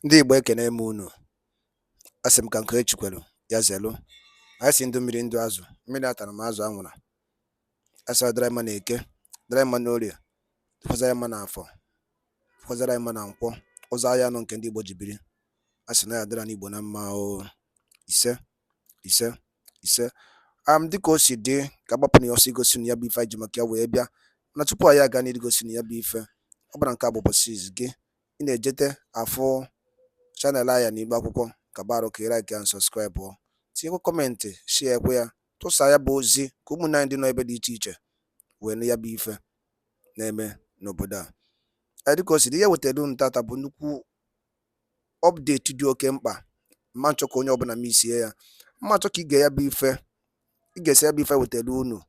Ndị Igbo ekene m unu. Asị m ka nke echikwelu ya zelu. Anyị si ndụ mmiri ndụ azụ, mmiri atara m azụ anwụra. Asị ọ dịrị mma na eke, dịrị mma n'orie, fọzara mma n'afọ, fọzara mma na nkwọ, ụzọ ahịa anọ nke ndị Igbo ji biri. Asị na ya dịra n'Igbo na mma o. Ise ise ise. Dịka o si dị ka agbapụ na ya ọsọ igosi na ya bụ ife anyị ji maka ya wee bịa. Na tupu anyị aga n'igosi na ya bụ ife, ọ bụla nke a bụ ụbọchị izu gị, ị na-ejete afụ chanel anya n'Igbo akwụkwọ ka baro ka like and subscribe o. Tinyekwa kọmentị, share ekwe ya, tụsa ya bụ ozi ka ụmụnne anyị dị n'ebe dị iche iche wee nụ ya bụ ife na-eme n'obodo a. Dịka o si dị, ihe wetara unu tata bụ nnukwu update dị oke mkpa. Mma nchọ ka onye ọbụla misie ya, mma nchọ ka ị ga ya bụ ife, ị ga-esi ya bụ ife wetara unu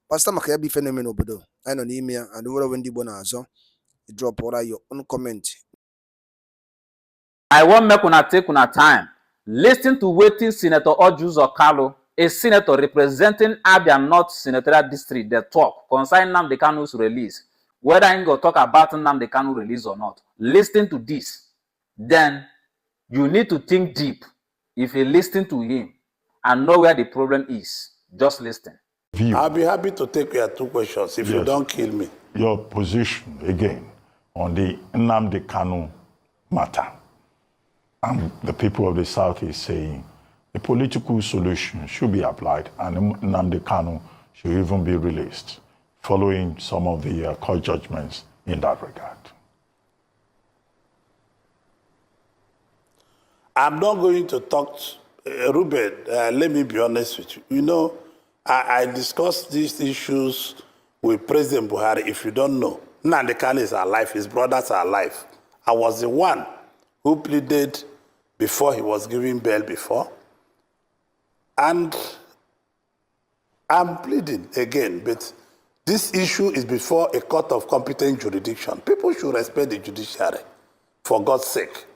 kpasịta maka ya bụ ife na-eme n'obodo anyị nọ n'ime ya. And were ndị Igbo na-azọ drop your own comment. I want make una take una time listen to wetin Senator Orji Kalu, a senator representing Abia North Senatorial District, dey talk concerning Nnamdi Kanu's release. Whether he go talk about Nnamdi Kanu release or not, listen to this. Then you need to think deep. If you listen to him and know where the problem is, just listen. I'll be happy to take your two questions if you don't kill me. Your position again on the Nnamdi Kanu matter. The people of the South is saying a political solution should be applied and Nnamdi Kanu should even be released, following some of the court judgments in that regard. I'm not going to talk, Ruben, let me be honest with you. You know, I discussed these issues with President Buhari. If you don't know, Nnamdi Kanu is alive, his brothers are alive. I was the one who pleaded before he was given bail before. And I'm pleading again, but this issue is before a court of competent jurisdiction. People should respect the judiciary, for God's sake.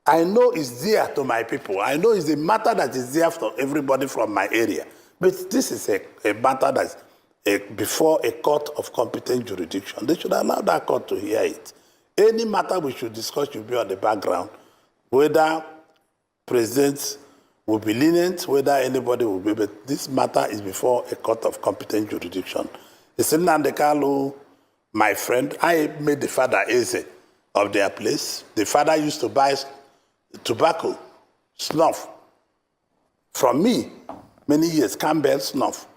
I know it's dear to my people. I know it's a matter that is dear to everybody from my area. But this is a matter that's before a court of competent jurisdiction. They should allow that court to hear it. Any matter we should discuss should be on the background, whether presidents will be lenient, whether anybody will be, but this matter is before a court of competent jurisdiction. It's Nnamdi Kanu, my friend. I made the father Eze of their place. The father used to buy tobacco, snuff, from me many years, Campbell snuff.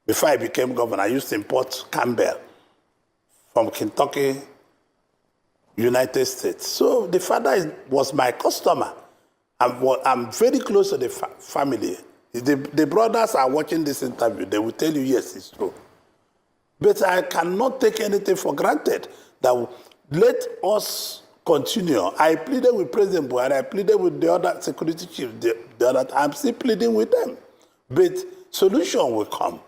Before I became governor, I used to import Campbell from Kentucky, United States. So the father was my customer. I'm very close to the family. The brothers are watching this interview. They will tell you, yes, it's true. But I cannot take anything for granted. That let us continue. I pleaded with President Buhari. I pleaded with the other security chiefs. I'm still pleading with them. But solution will come.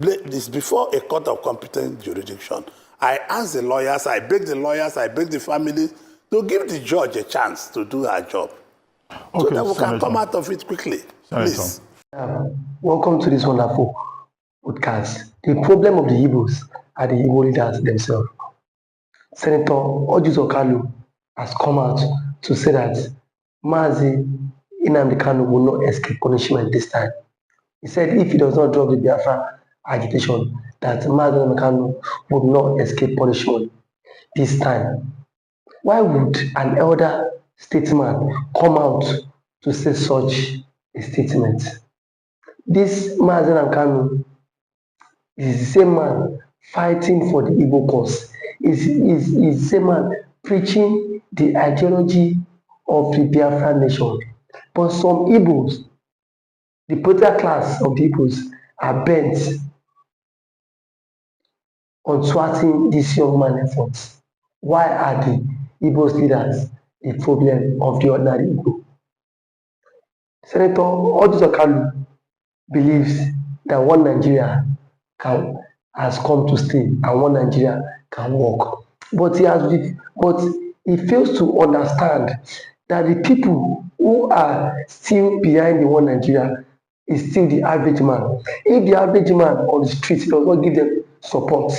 This before a court of competent jurisdiction. I asked the lawyers, I begged the family to give the judge a chance to do her job. Okay, so that we can come out of it quickly. Please. Welcome to this wonderful podcast. The problem of the Igbos are the Igbo leaders themselves. Senator Orji Kalu has come out to say that Mazi Nnamdi Kanu will not escape punishment this time. He said if he does not drop the BIAFRA agitation, that Mazi Nnamdi Kanu would not escape punishment this time. Why would an elder statesman come out to say such a statement? This Mazi Nnamdi Kanu is the same man fighting for the Igbo cause. Is the same man preaching the ideology of the Biafra nation. But some Igbos, the political class of the Igbos, are bent on thwarting this young man's efforts. Why are the Igbos leaders a problem of the ordinary Igbo? Senator Orji Kalu believes that one Nigeria has come to stay and one Nigeria can work. But he fails to understand that the people who are still behind the one Nigeria is still the average man. If the average man on the street does not give them support,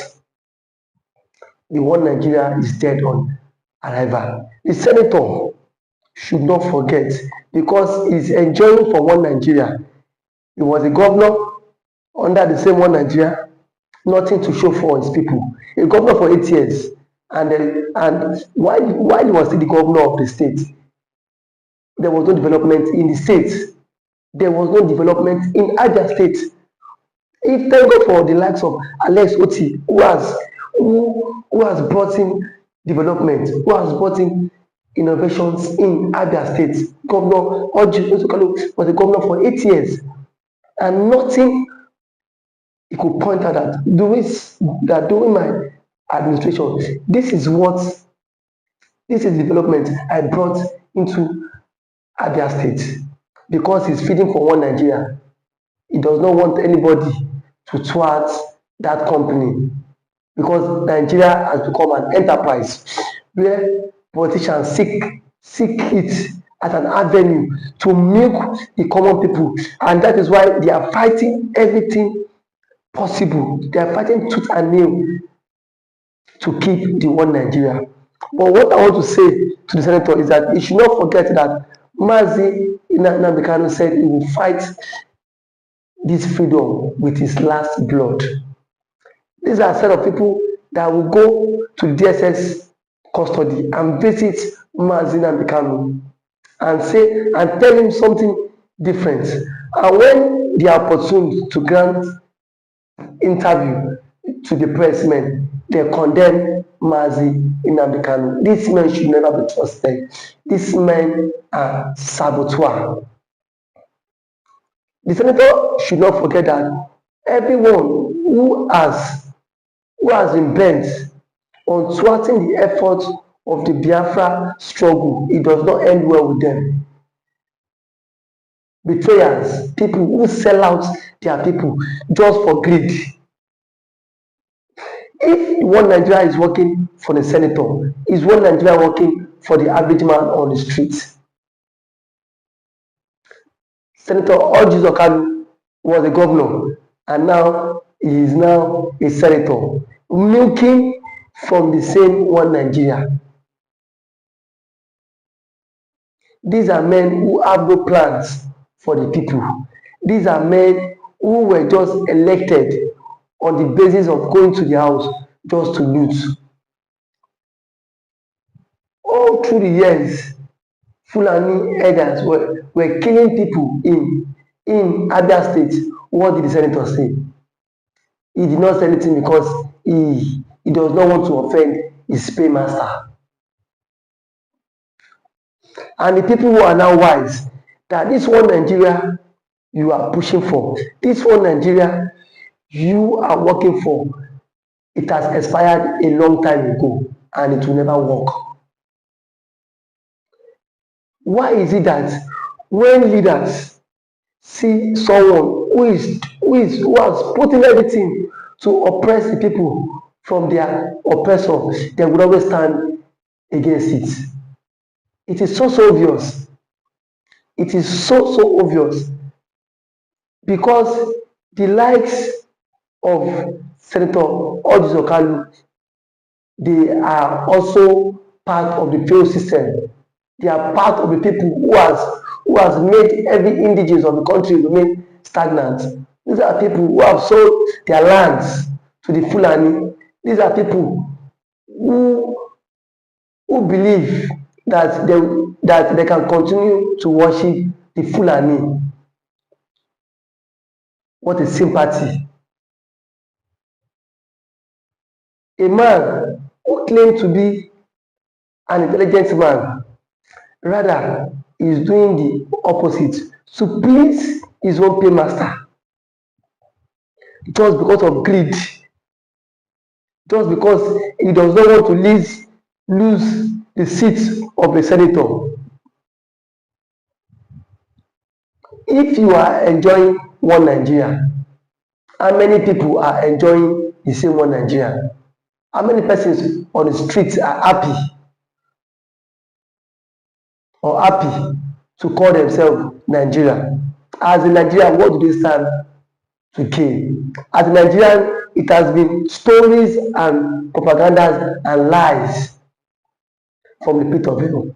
the one Nigeria is dead on arrival. The senator should not forget, because he's enjoying from one Nigeria. He was a governor under the same one Nigeria, nothing to show for his people. A governor for 8 years, and while he was still the governor of the state, there was no development in the state. There was no development in Abia State. If thank God for the likes of Alex Oti, who has brought in development, who has brought in innovations in Abia State. Governor Orji Kalu was a governor for 8 years, and nothing he could point out that during my administration, this is development I brought into Abia State, because he's feeding for one Nigeria. He does not want anybody to thwart that company, because Nigeria has become an enterprise where politicians seek it as an avenue to milk the common people, and that is why they are fighting everything possible. They are fighting tooth and nail to keep the one Nigeria. But what I want to say to the senator is that he should not forget that Mazi Nnamdi Kanu said he will fight this freedom with his last blood. These are a set of people that will go to DSS custody and visit Mazi Nnamdi Kanu and tell him something different. And when they are opportune to grant interview to the pressmen, they condemn Mazi Nnamdi Kanu. These men should never be trusted. These men are saboteurs. The senator should not forget that everyone who has been bent on thwarting the efforts of the Biafra struggle, it does not end well with them. Betrayals, people who sell out their people just for greed. If one Nigeria is working for the senator, is one Nigeria working for the average man on the street? Senator Orji Kalu was a governor, and now he is now a senator, milking from the same one Nigeria. These are men who have no plans for the people. These are men who were just elected on the basis of going to the house just to loot. All through the years, Fulani herders were killing people in Abia State. What did the senator say? He did not say anything because he does not want to offend his paymaster. And the people who are now wise, that this one Nigeria you are pushing for, this one Nigeria you are working for, it has expired a long time ago and it will never work. Why is it that when leaders see someone who has put in everything to oppress the people from their oppressor, they would always stand against it? It is so obvious. It is so obvious, because the likes of Senator Orji Kalu, they are also part of the failed system. They are part of the people who has made every indigenous of the country remain stagnant. These are people who have sold their lands to the Fulani. These are people who believe that they can continue to worship the Fulani. What a sympathy. A man who claims to be an intelligent man, rather is doing the opposite to please his own paymaster, just because of greed, just because he does not want to lose the seat of the senator. If you are enjoying one Nigeria, how many people are enjoying the same one Nigeria? How many persons on the streets are happy to call themselves Nigeria? As a Nigerian, what do they stand to gain? As a Nigerian, it has been stories and propagandas and lies from the pit of hell.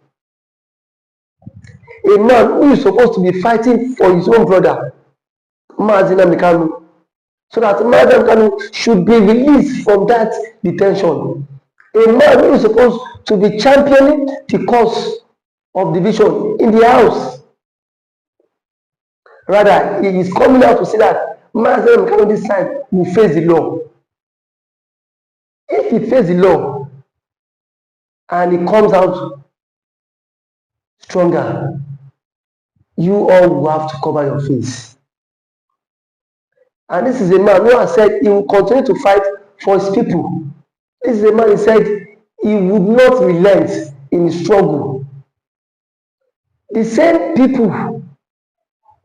a man who is supposed to be fighting for his own brother, Nnamdi Kanu, so that Nnamdi Kanu should be released from that detention. A man who is supposed to be championing the cause of division in the house. Rather, he is coming out to say that Nnamdi Kanu this time will face the law. If he faces the law and he comes out stronger, you all will have to cover your face. And this is a man who has said he will continue to fight for his people. This is a man who said he would not relent in his struggle. The same people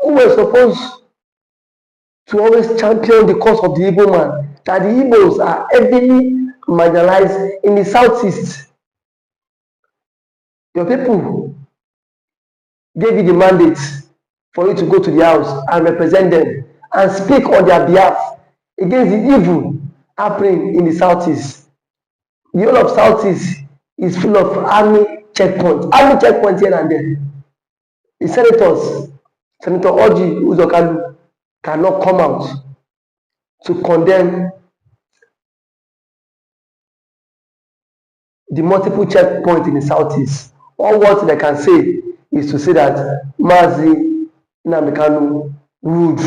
who were supposed to always champion the cause of the Igbo man, that the Igbos are heavily marginalized in the southeast. Your people gave you the mandate for you to go to the house and represent them and speak on their behalf against the evil happening in the southeast. The whole of southeast is full of army checkpoints here and there. The senators, Senator Orji Kalu, cannot come out to condemn the multiple checkpoints in the southeast. All what they can say is to say that Nnamdi Kanu would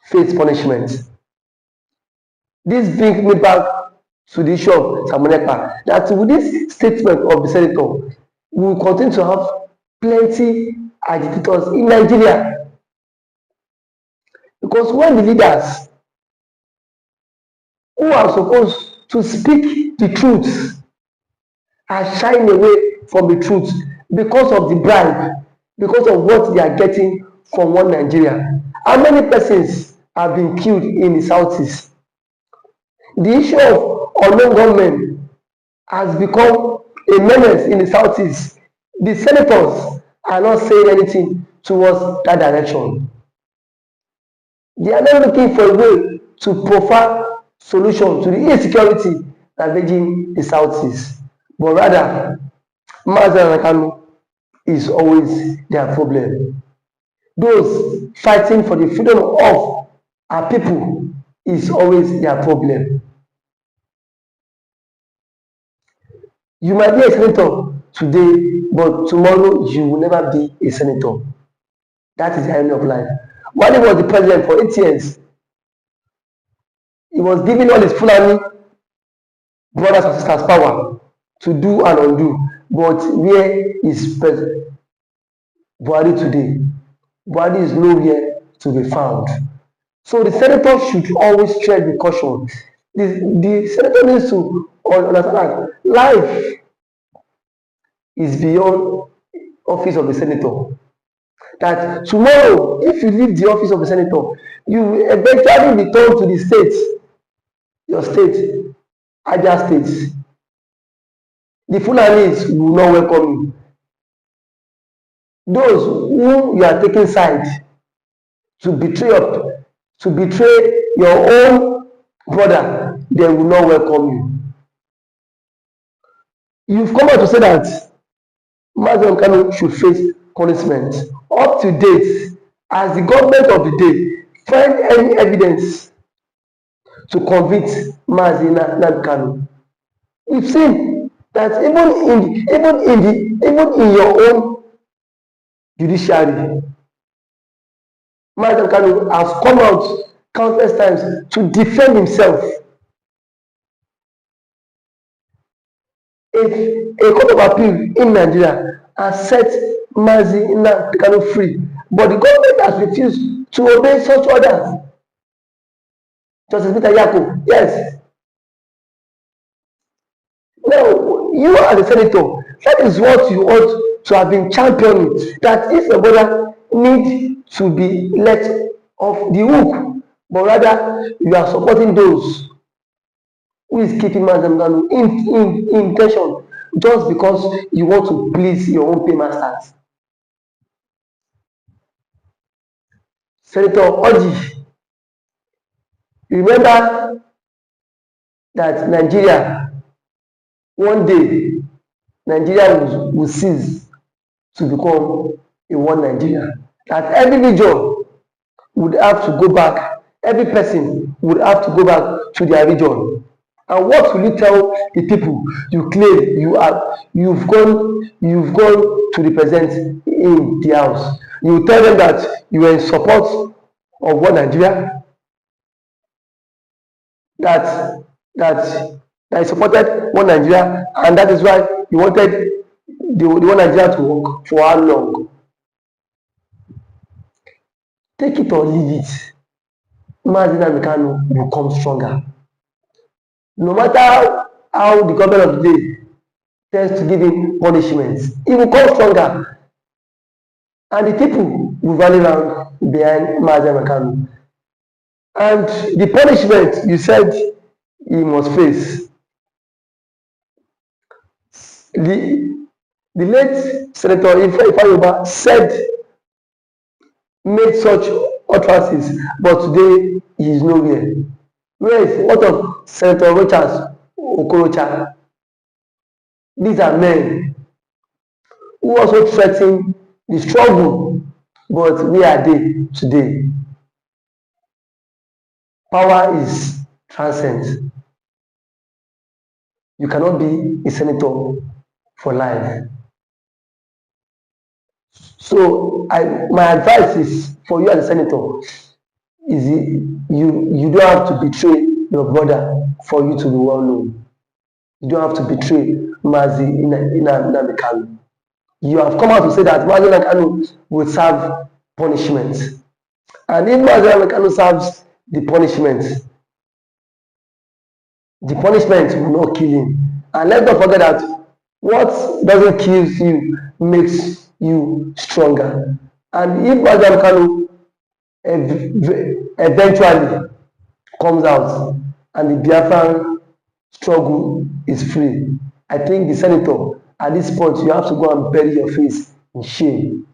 face punishment. This brings me back to the issue of Ekpa, that with this statement of the senator, we will continue to have plenty agitators in Nigeria. Because when the leaders who are supposed to speak the truth are shying away from the truth because of the bribe, because of what they are getting from one Nigeria. How many persons have been killed in the southeast? The issue of unknown gunmen has become a menace in the southeast. The senators are not saying anything towards that direction. They are not looking for a way to provide solution to the insecurity ravaging the southeast, but rather Nnamdi Kanu is always their problem. Those fighting for the freedom of our people is always their problem. You might be a senator today, but tomorrow you will never be a senator. That is the end of life. When he was the president for 8 years, he was giving all his Fulani brothers and sisters power to do and undo. But where is President Buhari today? Buhari is nowhere to be found. So the senator should always tread with caution. The senator needs to understand that life is beyond office of the senator. That tomorrow, if you leave the office of the senator, you will eventually return to the state, your state, Abia State. The Fulanis will not welcome you. Those whom you are taking side to betray your own brother, they will not welcome you. You've come out to say that Nnamdi Kanu should face punishment. Up to date, as the government of the day find any evidence to convict Nnamdi Kanu, we've seen that even in your own judiciary, Nnamdi Kanu has come out countless times to defend himself. If a court of appeal in Nigeria has set Nnamdi Kanu free, but the government has refused to obey such orders. Justice Peter Yako, yes. Now, you are the senator. That is what you ought to have been championing. That if your brother need to be let off the hook, but rather you are supporting those who is keeping Nnamdi Kanu in tension just because you want to please your own paymasters. Senator Orji, remember that Nigeria, one day, Nigeria will cease to become in one Nigeria, that every region would have to go back, every person would have to go back to their region. And what will you tell the people you claim you've gone to represent in the house? You tell them that you are in support of one Nigeria, that supported one Nigeria, and that is why you wanted the one Nigeria to work for how long? Take it or leave it. Mazi Nnamdi Kanu will come stronger. No matter how the government of the day tends to give him punishments, he will come stronger. And the people will rally around behind Mazi Nnamdi Kanu. And the punishment you said he must face, the late Senator Ifa said, made such utterances, but today he is nowhere. Where is what of Senator Rochas Okorocha? These are men who also threaten the struggle, but where are they today? Power is transcends. You cannot be a senator for life. So my advice is for you as a senator is you don't have to betray your brother for you to be well known. You don't have to betray Mazi Nnamdi Kanu. You have come out to say that Mazi Nnamdi Kanu will serve punishment. And if Mazi Nnamdi Kanu serves the punishment will not kill him. And let's not forget that what doesn't kill you makes you stronger. And if Mazi Nnamdi Kanu eventually comes out and the Biafran struggle is free, I think the senator, at this point, you have to go and bury your face in shame.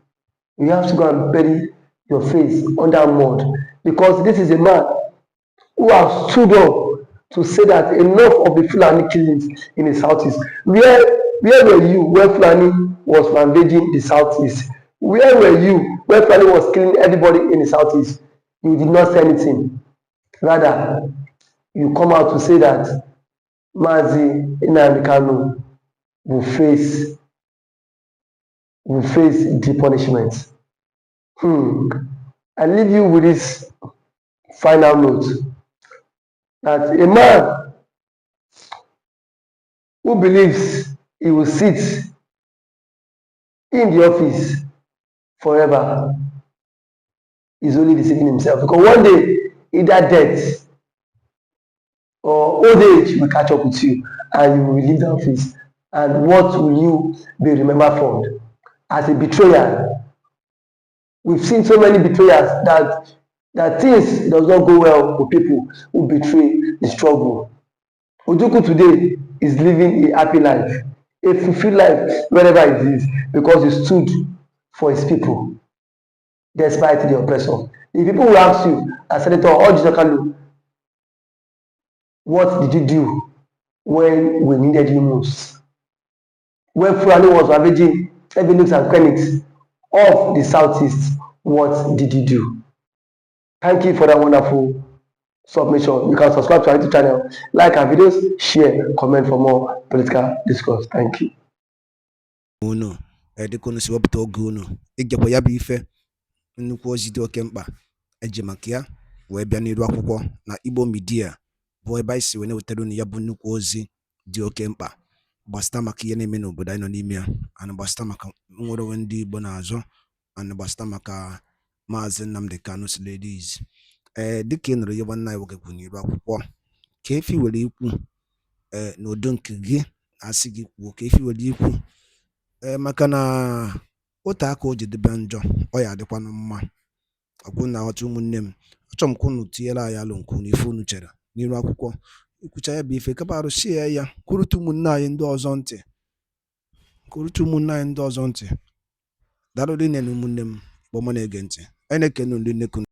You have to go and bury your face under mud, because this is a man who has stood up to say that enough of the Fulani killings in the southeast. Where were you when Fulani was rampaging the southeast? Where were you when Fulani was killing everybody in the southeast? You did not say anything. Rather, you come out to say that Mazi Nnamdi Kanu will face the punishment. I leave you with this final note, that a man who believes he will sit in the office forever is only deceiving himself, because one day either death or old age will catch up with you and you will leave the office. And what will you be remembered for? As a betrayer. We've seen so many betrayers that things does not go well for people who betray the struggle. Ojukwu today is living a happy life, a fulfilled life wherever it is, because he stood for his people despite the oppressor. The people will ask you, as Senator Orji Kalu, what did you do when we needed you most? When Fulani was ravaging every nooks and crannies of the southeast, what did you do? Thank you for that wonderful submission. You can subscribe to our YouTube channel, like our videos, share, comment for more political discourse. Thank you. Unu dịka si wepụta oge unu ịgekwa ya bụ ife nnukwu ozi dị oke mkpa eji maka ya wee bịa n'iru akwụkwọ na Igbo midia bụ ebe anyị si wee na-wetara unu ya bụ nnukwu ozi dị oke mkpa gbasịta maka ihe na-eme n'obodo anyị nọ n'ime ya, ana gbasịta maka nwere onwe ndị Igbo na-azọ, ana gbasịta maka Maazị Nnamdi Kanu Ladies. Dịka ị nụrụ ihe nwanne anyị nwoke kwuru n'iru akwụkwọ, ka efi were ikwu n'udo nke gị asị gị kwuo, ka efi were ikwu maka na otu aka o ji dịbe njọ ọ ya adịkwanụ mma. Ọkwụ na ọchụ ụmụnne m, achọrọ m ka unu tinyere anyị alụ nke unu ife unu chere n'iru akwụkwọ, ikwucha ya bụ ife kapa arụsie ya, kwurute ụmụnne anyị ndị ọzọ ntị, daalụ rinne na ụmụnne m kpọma na-ege ntị. Anyị na-ekene ndị nnekwu